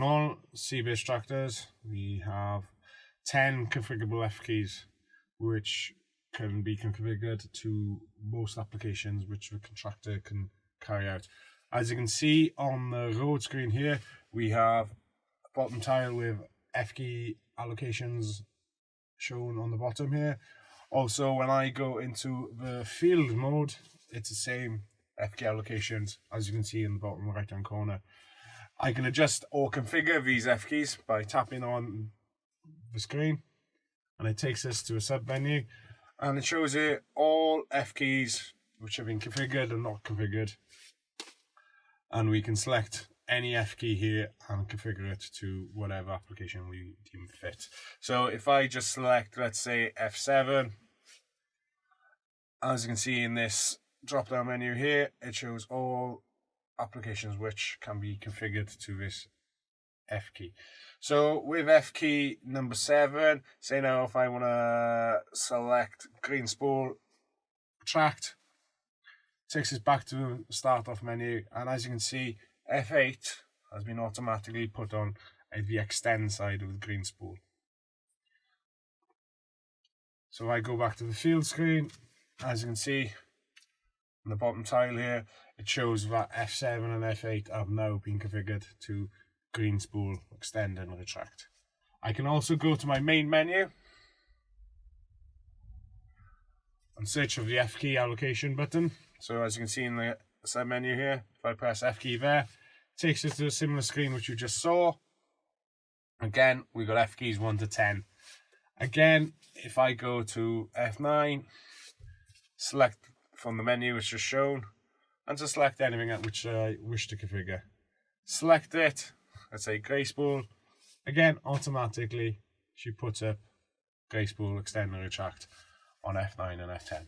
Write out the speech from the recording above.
On all C-based tractors, we have 10 configurable F keys, which can be configured to most applications which the contractor can carry out. As you can see on the road screen here, we have a bottom tile with F key allocations shown on the bottom here. Also, when I go into the field mode, it's the same F key allocations as you can see in the bottom right hand corner. I can adjust or configure these F keys by tapping on the screen, and it takes us to a sub menu, and it shows you all F keys which have been configured and not configured, and we can select any F key here and configure it to whatever application we deem fit. So if I just select, let's say, F7, as you can see in this drop down menu here, it shows all applications which can be configured to this F key. So with F key number 7, say now if I want to select green spool tracked, takes us back to the start off menu, and as you can see, F8 has been automatically put on the extend side of the green spool. So if I go back to the field screen, as you can see in the bottom tile here, it shows that F7 and F8 have now been configured to green spool extend and retract. I can also go to my main menu and search for the F key allocation button. So as you can see in the sub menu here, if I press F key there, it takes us to a similar screen which you just saw. Again, we've got F keys 1 to 10. Again, if I go to F9, select from the menu which is shown, and to select anything which I wish to configure. Select it, let's say grey spool. Again, automatically she puts up grey spool extend and retract on F9 and F10.